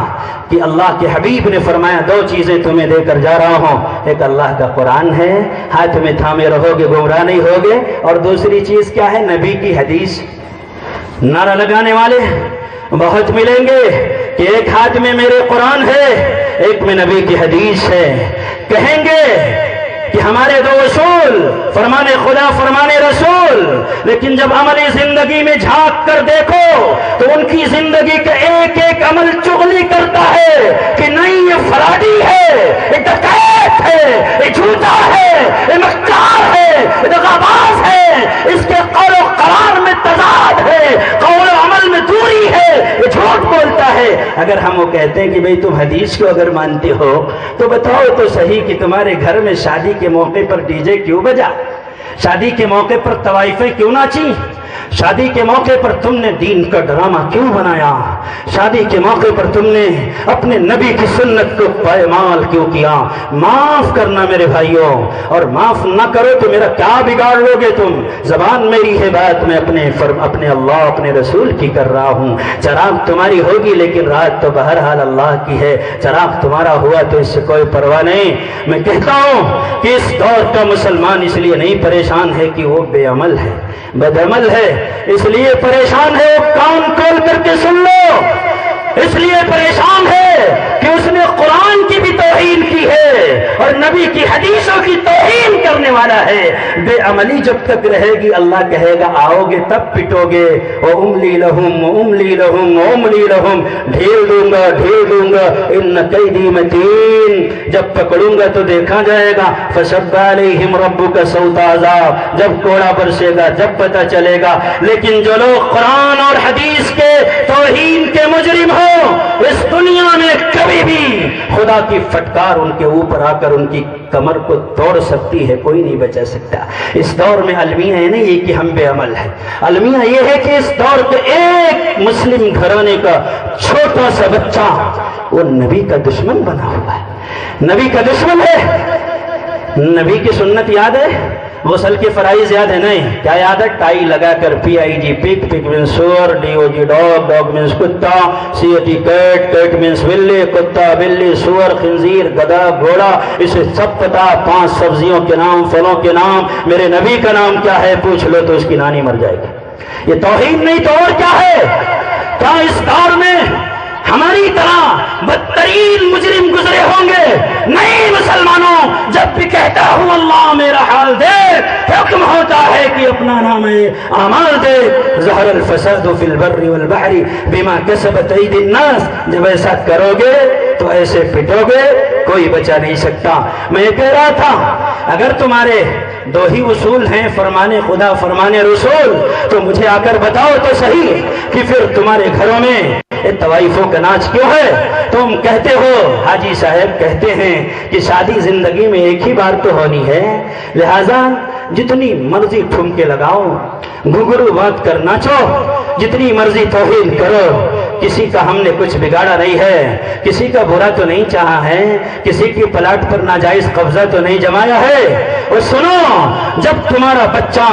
کہ اللہ کے حبیب نے فرمایا 2 چیزیں تمہیں دے کر جا رہا ہوں, ایک اللہ کا قرآن ہے, ہاتھ میں تھامے رہو گے گمراہ نہیں ہوگے, اور دوسری چیز کیا ہے, نبی کی حدیث. نعرہ لگانے والے بہت ملیں گے کہ ایک ہاتھ میں میرے قرآن ہے, ایک میں نبی کی حدیث ہے. کہیں گے کہ ہمارے 2 اصول, فرمان خدا فرمان رسول, لیکن جب عملی زندگی میں جھانک کر دیکھو تو ان کی زندگی کا ایک ایک عمل چغلی کرتا ہے کہ نہیں یہ فراڈی ہے, یہ ڈکیت ہے, یہ جھوٹا ہے, یہ مکار ہے, یہ دغاباز ہے, اس کے قول و قرار میں تضاد ہے, قول و عمل میں دوری ہے, یہ جھوٹ بولتا ہے. اگر ہم وہ کہتے ہیں کہ بھئی تم حدیث کو اگر مانتے ہو تو بتاؤ تو صحیح کہ تمہارے گھر میں شادی کے موقع پر ڈی جے کیوں بجا, شادی کے موقع پر طوائفیں کیوں ناچی, شادی کے موقع پر تم نے دین کا ڈرامہ کیوں بنایا, شادی کے موقع پر تم نے اپنے نبی کی سنت کو پائمال کیوں کیا. معاف کرنا میرے بھائیوں, اور معاف نہ کرو تو میرا کیا بگاڑ لو گے تم. زبان میری ہے, بات میں اپنے اللہ اپنے رسول کی کر رہا ہوں. چراغ تمہاری ہوگی لیکن رات تو بہرحال اللہ کی ہے. چراغ تمہارا ہوا تو اس سے کوئی پرواہ نہیں. میں کہتا ہوں کہ اس دور کا مسلمان اس لیے نہیں پریشان ہے کہ وہ بے عمل ہے, بد عمل ہے, اس لیے پریشان ہے, وہ کان کھول کر کے سن لو, اس لیے پریشان ہے کہ اس نے قرآن کی بھی توہین کی ہے اور نبی کی حدیثوں کی توہین کرنے والا ہے. بے عملی جب تک رہے گی اللہ کہے گا آؤ گے تب پٹو گے. وَأُمْلِي لَهُمْ وَأُمْلِي لَهُمْ وَأُمْلِي لَهُمْ, ڈھیل دوں گا اِنَّ قَيْدِي مَتِينٌ. جب پکڑوں گا تو دیکھا جائے گا. فَشَبَّ عَلَيْهِمْ رَبُّكَ صَوْتَ عَذَابٍ, جب کوڑا برسے گا جب پتہ چلے گا. لیکن جو لوگ قرآن اور حدیث کے توہین کے مجرم ہو, اس دنیا میں کبھی بھی خدا کی پھٹکار ان کے اوپر آ کر ان کی کمر کو توڑ سکتی ہے, کوئی نہیں بچا سکتا. اس دور میں المیہ ہے نہیں یہ کہ ہم بے عمل ہیں, المیہ یہ ہے کہ اس دور کے ایک مسلم گھرانے کا چھوٹا سا بچہ وہ نبی کا دشمن بنا ہوا ہے, نبی کا دشمن ہے. نبی کی سنت یاد ہے, غسل کے فرائض یاد ہے نہیں, کیا یاد ہے, ٹائی لگا کر PIG پک, پک مینس سور, DOG ڈاگ, ڈاگ مینس کتا, CAT کیٹ, کیٹ مینس بلی, کتا بلی, سور خنزیر, گدھا گھوڑا, اسے سب پتا. 5 سبزیوں کے نام, پھلوں کے نام, میرے نبی کا نام کیا ہے پوچھ لو تو اس کی نانی مر جائے گی. یہ توہین نہیں تو اور کیا ہے. کیا اس دور میں ہماری طرح بدترین مجرم گزرے ہوں گے؟ نہیں مسلمانوں, جب بھی کہتا ہوں اللہ میرا حال دیکھ, حکم ہوتا ہے کہ اپنا نام اعمال دے. ظہر الفساد فی البر والبحر بما کسبت ایدی الناس, جب ایسا کرو گے تو ایسے پٹو گے, کوئی بچا نہیں سکتا. میں یہ کہہ رہا تھا اگر تمہارے 2 ہی اصول ہیں, فرمان خدا فرمان رسول, تو مجھے آ کر بتاؤ تو صحیح کہ پھر تمہارے گھروں میں طوائفوں کا ناچ کیوں ہے؟ تم کہتے ہو, حاجی صاحب کہتے ہیں کہ شادی زندگی میں ایک ہی بار تو ہونی ہے, لہذا جتنی مرضی ٹھمکے لگاؤ, گھنگرو بات کر ناچو, جتنی مرضی توہین کرو, کسی کا ہم نے کچھ بگاڑا نہیں ہے, کسی کا برا تو نہیں چاہا ہے, کسی کی پلاٹ پر ناجائز قبضہ تو نہیں جمایا ہے. اور سنو, جب تمہارا بچہ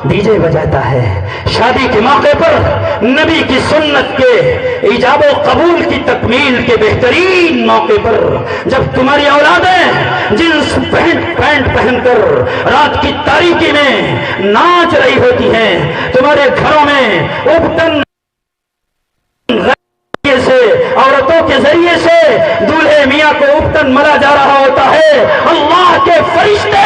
ڈی جے بجاتا ہے، شادی کے موقع پر نبی کی سنت کے ایجاب و قبول کی تکمیل کے بہترین موقع پر جب تمہاری اولادیں جنس پینٹ پہن کر رات کی تاریکی میں ناچ رہی ہوتی ہیں، تمہارے گھروں میں ابتن سے عورتوں کے ذریعے سے دولہے میاں کو ابتن ملا جا رہا ہوتا ہے، اللہ کے فرشتے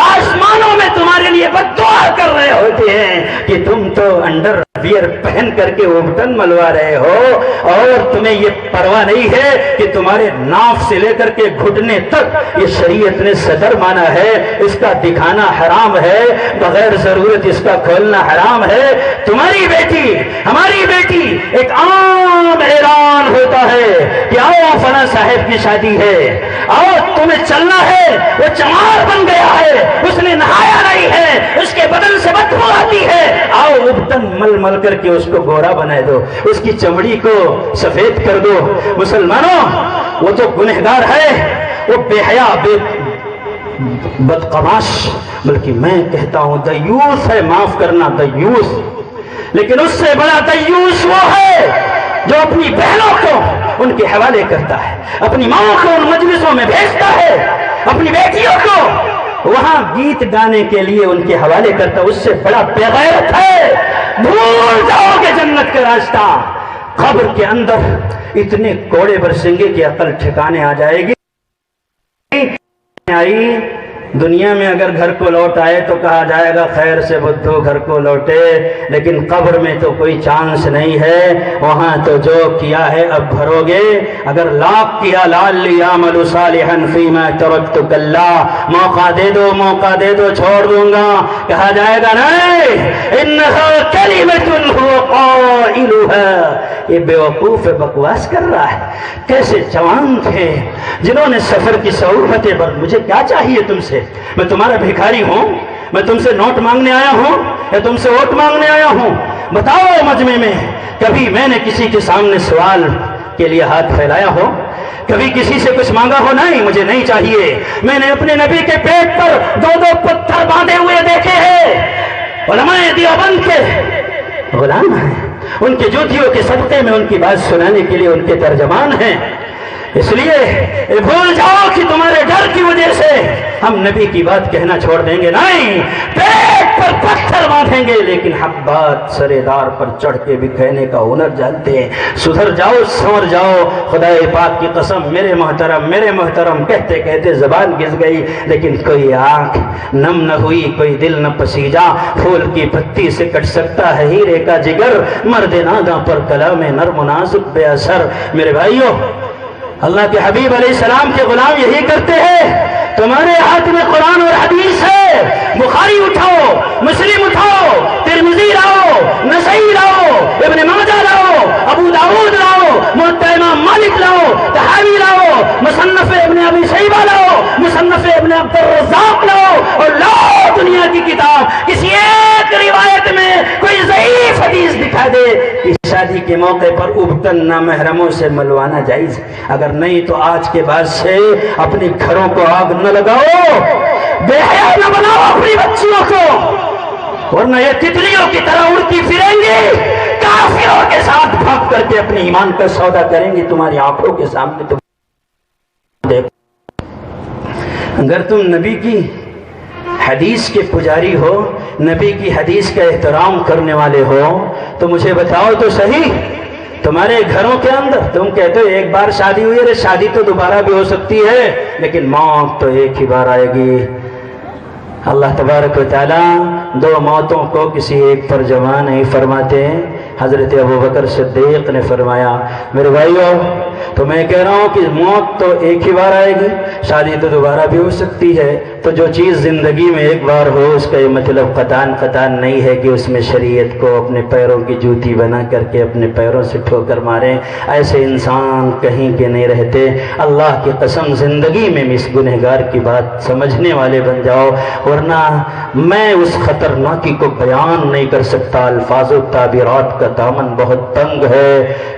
آسمانوں میں تمہارے لیے بد دعا کر رہے ہوتے ہیں کہ تم تو انڈر ویئر پہن کر کے ابتن ملوا رہے ہو اور تمہیں یہ پرواہ نہیں ہے کہ تمہارے ناف سے لے کر کے گھٹنے تک یہ شریعت نے صدر مانا ہے، اس کا دکھانا حرام ہے، بغیر ضرورت اس کا کھولنا حرام ہے۔ تمہاری بیٹی ہماری بیٹی ایک عام اعلان ہوتا ہے کہ آؤ فلاں صاحب کی شادی ہے، آؤ تمہیں چلنا ہے، وہ چمار بن گیا ہے، اس نے نہایا نہیں ہے، اس کے بدن سے بدبو آتی ہے، آؤ ابتن مل مل کر کے اس کو گورا بنا دو، اس کی چمڑی کو سفید کر دو۔ مسلمانوں، وہ تو گنہگار ہے، وہ بے حیا بدقماش، بلکہ میں کہتا ہوں دیوس ہے، معاف کرنا دیوس، لیکن اس سے بڑا دیوس وہ ہے جو اپنی بہنوں کو ان کے حوالے کرتا ہے، اپنی ماں کو ان مجلسوں میں بھیجتا ہے، اپنی بیٹیوں کو وہاں گیت گانے کے لیے ان کے حوالے کرتا ہے، اس سے بڑا بے غیرت ہے۔ بھول جاؤ کہ جنت کا راستہ، قبر کے اندر اتنے کوڑے برسیں گے کہ عقل ٹھکانے آ جائے گی۔ دنیا میں اگر گھر کو لوٹ آئے تو کہا جائے گا خیر سے بدھو گھر کو لوٹے، لیکن قبر میں تو کوئی چانس نہیں ہے، وہاں تو جو کیا ہے اب بھرو گے۔ اگر لاکھ کیا لعلی اعمل صالحا فیما ترکت کلا، موقع دے دو چھوڑ دوں گا، کہا جائے گا نہیں، انہا کلمۃ هو قائلها، یہ بیوقوف بکواس کر رہا ہے۔ کیسے جوان تھے جنہوں نے سفر کی صعوبتیں پر، مجھے کیا چاہیے تم سے؟ میں تمہارا بھکاری ہوں؟ میں تم سے نوٹ مانگنے آیا ہوں یا تم سے ووٹ مانگنے آیا ہوں؟ بتاؤ مجمع میں کبھی میں نے کسی کے سامنے سوال کے لیے ہاتھ پھیلایا ہو؟ کبھی کسی سے کچھ مانگا ہو؟ نہیں، مجھے نہیں چاہیے۔ میں نے اپنے نبی کے پیٹ پر دو پتھر باندھے ہوئے دیکھے ہیں، علماء دیوبند کے غلام ہیں، ان کے جوتیوں کے صدقے میں ان کی بات سنانے کے لیے ان کے ترجمان ہیں۔ اس لیے بھول جاؤ کہ تمہارے ڈر کی وجہ سے ہم نبی کی بات کہنا چھوڑ دیں گے، نہیں، پیٹ پر پتھر باندھیں گے، لیکن حق بات سرے دار پر چڑھ کے بھی کہنے کا ہنر جانتے ہیں۔ سدھر جاؤ، سنور جاؤ، خدا پاک کی قسم، میرے محترم کہتے کہتے زبان گھس گئی، لیکن کوئی آنکھ نم نہ ہوئی، کوئی دل نہ پسیجا۔ پھول کی پتی سے کٹ سکتا ہے ہیرے کا جگر، مرد ناداں پر کلام نرم و نازک بے اثر۔ میرے بھائیوں، اللہ کے حبیب علیہ السلام کے غلام یہی کرتے ہیں۔ تمہارے ہاتھ میں قرآن اور حدیث ہے، بخاری اٹھاؤ، مسلم اٹھاؤ، ترمذی لاؤ، نسائی لاؤ، ابن ماجہ لاؤ، ابو داؤد لاؤ، موطا امام مالک لاؤ، طحاوی لاؤ، مصنف ابن ابی شیبہ لاؤ، مصنف ابن عبد الرزاق لاؤ، اور لاؤ دنیا کی کتاب، کسی ایک روایت میں کوئی ضعیف حدیث دکھا دے کہ شادی کے موقع پر ابتن نامحرموں سے ملوانا جائز۔ اگر نہیں تو آج کے بعد سے اپنے گھروں کو آگ نہ لگاؤ، بے حیا نہ بناؤ اپنی بچیوں کو، ورنہ یہ تتلیوں کی طرح اڑتی پھریں گی، کافروں کے ساتھ بھاگ کر کے اپنے ایمان کا سودا کریں گی تمہاری آنکھوں کے سامنے۔ تم دیکھو، اگر تم نبی کی حدیث کے پجاری ہو، نبی کی حدیث کا احترام کرنے والے ہو، تو مجھے بتاؤ تو صحیح، تمہارے گھروں کے اندر تم کہتے ہو ایک بار شادی ہوئی ہے، شادی تو دوبارہ بھی ہو سکتی ہے، لیکن موت تو ایک ہی بار آئے گی۔ اللہ تبارک و تعالیٰ دو موتوں کو کسی ایک پر جمع نہیں فرماتے۔ حضرت ابوبکر صدیق نے فرمایا، میرے بھائیو تو میں کہہ رہا ہوں کہ موت تو ایک ہی بار آئے گی، شادی تو دوبارہ بھی ہو سکتی ہے، تو جو چیز زندگی میں ایک بار ہو اس کا یہ مطلب قطعاً نہیں ہے کہ اس میں شریعت کو اپنے پیروں کی جوتی بنا کر کے اپنے پیروں سے ٹھوکر ماریں۔ ایسے انسان کہیں کے نہیں رہتے۔ اللہ کی قسم زندگی میں اس گنہگار کی بات سمجھنے والے بن جاؤ، ورنہ میں اس خطرناکی کو بیان نہیں کر سکتا، الفاظ و تعبیرات کا دامن بہت تنگ ہے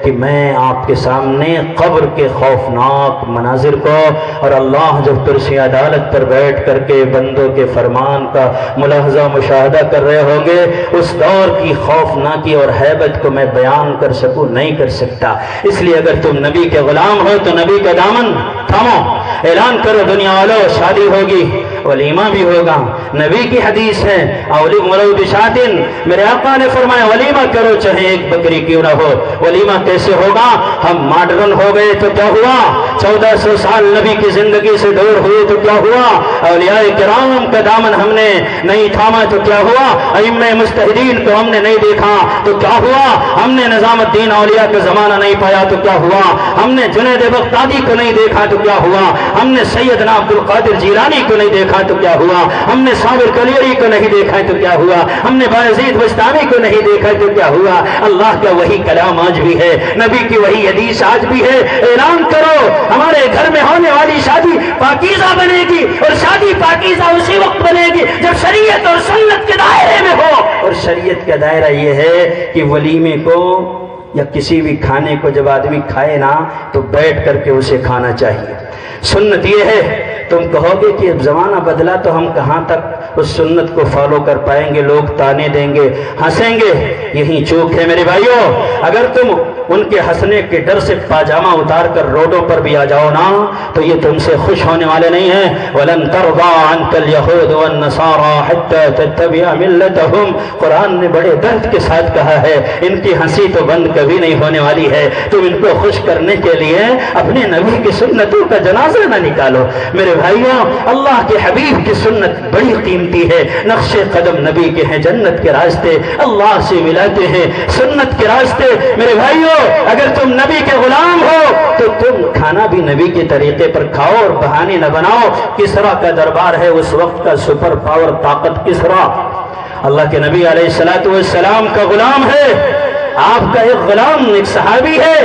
کہ میں آپ کے سامنے قبر کے خوفناک مناظر کو اور اللہ جب کرسی عدالت پر بیٹھ کر کے بندوں کے فرمان کا ملاحظہ مشاہدہ کر رہے ہوں گے، اس دور کی خوفناکی اور ہیبت کو میں بیان کر سکوں نہیں کر سکتا۔ اس لیے اگر تم نبی کے غلام ہو تو نبی کا دامن تھامو، اعلان کرو دنیا والوں شادی ہوگی، ولیمہ بھی ہوگا۔ نبی کی حدیث ہے اولیم ولو بشاتن، میرے آقا نے فرمایا ولیمہ کرو چاہے ایک بکری کیوں نہ ہو۔ ولیمہ کیسے ہوگا؟ ہم ماڈرن ہو گئے تو کیا ہوا؟ 1400 سال نبی کی زندگی سے دور ہوئے تو کیا ہوا؟ اولیاء کرام کا دامن ہم نے نہیں تھاما تو کیا ہوا؟ ائمہ مجتہدین کو ہم نے نہیں دیکھا تو کیا ہوا؟ ہم نے نظام الدین اولیاء کا زمانہ نہیں پایا تو کیا ہوا؟ ہم نے جنید بغدادی کو نہیں دیکھا تو کیا ہوا؟ ہم نے سیدنا عبد القادر جیلانی کو نہیں دیکھا تو کیا ہوا؟ ہم نے صابر کلیری کو نہیں دیکھا تو کیا ہوا؟ ہم نے بایزید بستامی کو نہیں دیکھا تو کیا ہوا؟ اللہ کا وہی کلام آج بھی ہے، نبی کی وہی حدیث آج بھی ہے۔ اعلان کرو ہمارے گھر میں ہونے والی شادی پاکیزہ بنے گی، اور شادی پاکیزہ اسی وقت بنے گی جب شریعت اور سنت کے دائرے میں ہو۔ اور شریعت کا دائرہ یہ ہے کہ ولیمے کو یا کسی بھی کھانے کو جب آدمی کھائے نا تو بیٹھ کر کے اسے کھانا چاہیے۔ سنت یہ ہے، تم کہو گے کہ اب زمانہ بدلا تو ہم کہاں تک اس سنت کو فالو کر پائیں گے، لوگ تانے دیں گے، ہنسیں گے، یہی چوک ہے میرے بھائیوں۔ اگر تم ان کے ہنسنے کے ڈر سے پاجامہ اتار کر روڈوں پر بھی آ جاؤ نا تو یہ تم سے خوش ہونے والے نہیں ہیں۔ وَلَن تَرْضَىٰ عَنْكَ الْيَهُودُ وَالنَّصَارَىٰ حَتَّىٰ تَتَّبِعَ مِلَّتَهُمْ، قرآن نے بڑے درد کے ساتھ کہا ہے ان کی ہنسی تو بند کبھی نہیں ہونے والی ہے۔ تم ان کو خوش کرنے کے لیے اپنے نبی کی سنتوں کا جنازہ نہ نکالو۔ میرے بھائیوں، اللہ کے حبیب کی سنت بڑی قیمتی ہے، نقش قدم نبی کے ہیں، جنت کے راستے اللہ سے ملاتے ہیں، سنت کے راستے۔ میرے بھائیوں، اگر تم نبی کے غلام ہو تو تم کھانا بھی نبی کے طریقے پر کھاؤ اور بہانے نہ بناؤ۔ کسریٰ کا دربار ہے، اس وقت کا سپر پاور طاقت کسریٰ اللہ کے نبی علیہ السلام کا غلام ہے، آپ کا ایک غلام ایک صحابی ہے۔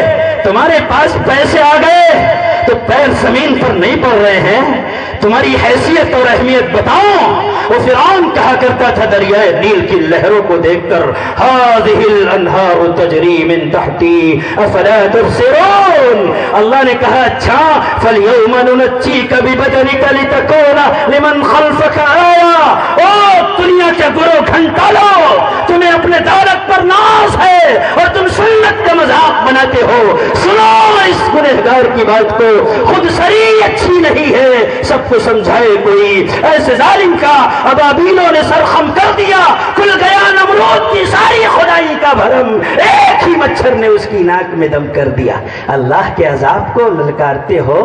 تمہارے پاس پیسے آ گئے تو پیر زمین پر نہیں پڑ رہے ہیں، تمہاری حیثیت اور اہمیت بتاؤ۔ وہ فرعون کہا کرتا تھا دریائے نیل کی لہروں کو دیکھ کر، هذه الانہار تجری من تحتی افلا تبصرون۔ اللہ نے کہا اچھا فالیوم ننجیک ببدنک لتکون لمن خلفک آیا۔ او دنیا کے گرو گھنٹالو، تمہیں اپنے دولت پر ناز ہے اور تم سنت کا مذاق بناتے ہو۔ سنو اس گنہگار کی بات کو، خود سری اچھی نہیں ہے، سب کو سمجھائے کوئی۔ ایسے ظالم کا ابابیلوں نے سرخم کر دیا، کھل گیا نمرود کی ساری خدائی کا بھرم، ایک ہی مچھر نے اس کی ناک میں دم کر دیا۔ اللہ کے عذاب کو للکارتے ہو،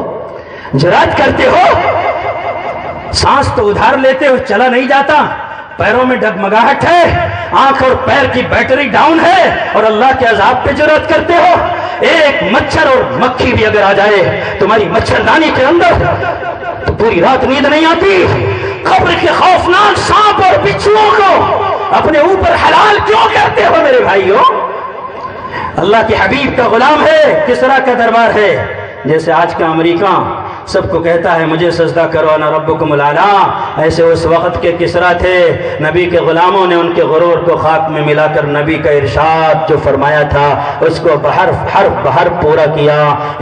جرات کرتے ہو، سانس تو ادھار لیتے ہو، چلا نہیں جاتا، پیروں میں ڈگمگاہٹ ہے، آنکھ اور پیر کی بیٹری ڈاؤن ہے، اور اللہ کے عذاب پہ جرات کرتے ہو۔ ایک مچھر اور مکھی بھی اگر آ جائے تمہاری مچھردانی کے اندر تو پوری رات نیند نہیں آتی۔ قبر کے خوفناک سانپ اور بچھوؤں کو اپنے اوپر حلال کیوں کرتے ہو میرے بھائیوں؟ اللہ کے حبیب کا غلام ہے، کسریٰ کا دربار ہے۔ جیسے آج کا امریکہ سب کو کہتا ہے مجھے سجدہ کرو انا ربکم الاعلی، ایسے اس وقت کے کسریٰ تھے، نبی کے غلاموں نے ان کے غرور کو خاک میں ملا کر نبی کا ارشاد جو فرمایا تھا اس کو حرف بحرف پورا کیا۔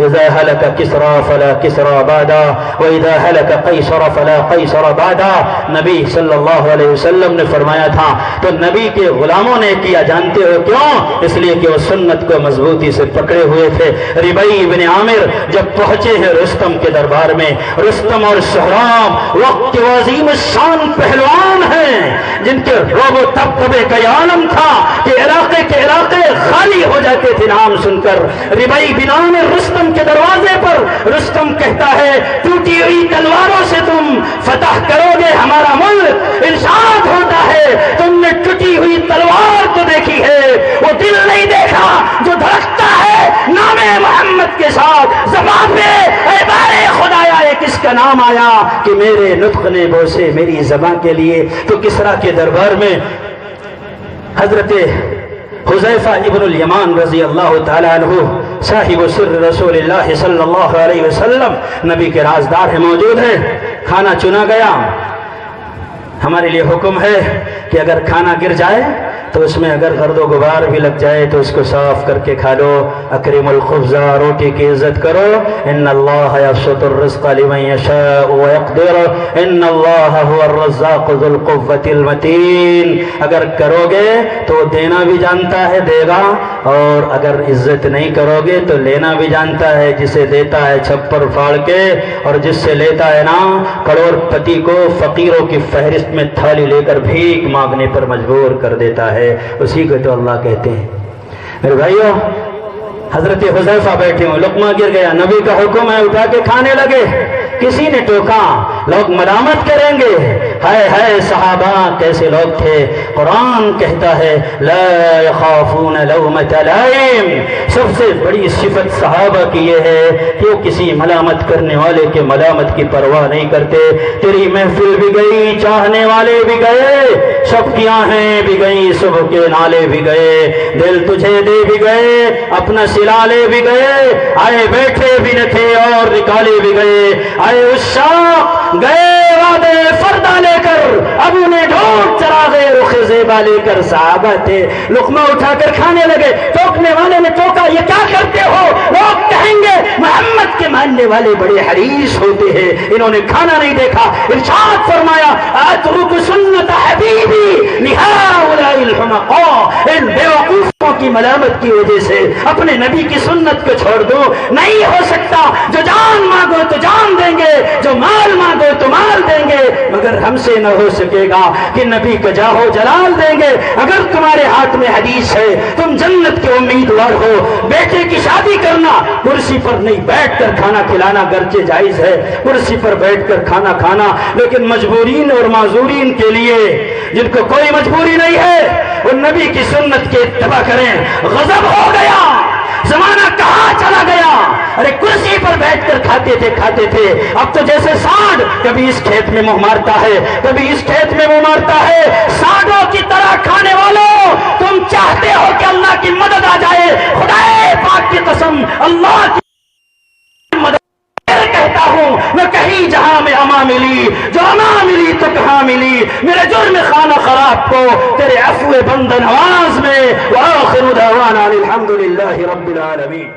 اذا ہلک کسریٰ فلا کسریٰ بعدا واذا ہلک قیصر فلا قیصر بعدا، نبی صلی اللہ علیہ وسلم نے فرمایا تھا۔ تو نبی کے غلاموں نے کیا، جانتے ہو کیوں؟ اس لیے کہ وہ سنت کو مضبوطی سے پکڑے ہوئے تھے۔ ربیع بن عامر جب پہنچے ہیں رستم کے دربار میں، رستم اور سہراب وقت کے عظیم الشان پہلوان ہیں جن کے روب و تبدبے کا یہ عالم تھا کہ علاقے کے علاقے خالی ہو جاتے تھے نام سن کر۔ ربیع بن عامر رستم کے دروازے پر، رستم کہتا ہے ٹوٹی ہوئی تلواروں سے تم فتح کرو گے ہمارا ملک۔ ارشاد ہوتا ہے تم نے ٹوٹی ہوئی تلوار تو دیکھی ہے، وہ دل نہیں دیکھا جو دھڑکتا ہے نام محمد کے ساتھ۔ زبان پہ اے بارے خدایا ایک اس کا نام آیا کہ میرے نطق نے بوسے میری زبان کے لیے۔ تو کسریٰ کے دربار میں حضرت حذیفہ ابن الیمان رضی اللہ تعالیٰ عنہ صاحب سر رسول اللہ صلی اللہ علیہ وسلم، نبی کے رازدار ہیں، موجود ہیں۔ کھانا چنا گیا، ہمارے لیے حکم ہے کہ اگر کھانا گر جائے تو اس میں اگر گرد و غبار بھی لگ جائے تو اس کو صاف کر کے کھا لو. اکرم الخبز، روٹی کی عزت کرو. ان اللہ یبسط الرزق لمن یشاء ویقدر ان اللہ هو الرزاق ذو القوة المتین. اگر کرو گے تو دینا بھی جانتا ہے دے گا، اور اگر عزت نہیں کرو گے تو لینا بھی جانتا ہے. جسے دیتا ہے چھپر پھاڑ کے، اور جس سے لیتا ہے نا کروڑ پتی کو فقیروں کی فہرست میں تھالی لے کر بھیک مانگنے پر مجبور کر دیتا ہے، اسی کو تو اللہ کہتے ہیں. میرے بھائیو، حضرت حذیفہ بیٹھے ہوں، لقمہ گر گیا، نبی کا حکم ہے اٹھا کے کھانے لگے. کسی نے ٹوکا، لوگ ملامت کریں گے. ہائے ہائے صحابہ کیسے لوگ تھے. قرآن کہتا ہے لا یخافون لومۃ لائم. سب سے بڑی صفت صحابہ کی یہ ہے کہ وہ کسی ملامت کرنے والے کے ملامت کی پرواہ نہیں کرتے. تیری محفل بھی گئی، چاہنے والے بھی گئے، شب کی آہیں بھی گئی، صبح کے نالے بھی گئے، دل تجھے دے بھی گئے، اپنا سلالے بھی گئے، آئے بیٹھے بھی نہ تھے اور نکالے بھی گئے. آئے عشاق گئے وعدے فردہ لے کر، اب انہیں ڈھونڈ چراغے رخ زیبا لے کر. صحابہ تھے، لقمہ اٹھا کر کھانے لگے. ٹوکنے والے نے ٹوکا، یہ کیا کرتے ہو؟ لوگ کہیں گے محمد کے ماننے والے بڑے حریص ہوتے ہیں، انہوں نے کھانا نہیں دیکھا. ارشاد فرمایا اترک سنت حبیبی لہؤلاء الحمقاء. ان بیوقوفوں کی ملامت کی وجہ سے اپنے نبی کی سنت کو چھوڑ دو. نہیں ہو سکتا. جو جان مانگو تو جان دیں گے، جو مال مانگو تو مال دیں گے، مگر ہم سے نہ ہو سکے گا کہ نبی کا جاہو جلال دیں گے. اگر تمہارے ہاتھ میں حدیث ہے، تم جنت کے امیدوار ہو. بیٹے کی شادی کرنا، کرسی پر نہیں بیٹھ کر کھانا کھلانا گرچہ جائز ہے، کرسی پر بیٹھ کر کھانا کھانا، لیکن مجبورین اور معذورین کے لیے جن کو کوئی مجبوری نہیں ہے وہ نبی کی سنت کے اتباع کریں. غضب ہو گیا، زمانہ کہاں چلا گیا. ارے کرسی پر بیٹھ کر کھاتے تھے. اب تو جیسے سانڈ کبھی اس کھیت میں منہ مارتا ہے، کبھی اس کھیت میں منہ مارتا ہے. سانڈوں کی طرح کھانے والوں، تم چاہتے ہو کہ اللہ کی مدد آ جائے. خدا پاک کی قسم، اللہ کی مدد کہتا ہوں میں کہیں جہاں میں اما ملی، جو اما ملی تو کہاں ملی. میرے جرم خانہ خراب کو تیرے عفو بند نواز میں. وآخر دعوانا الحمدللہ رب العالمین.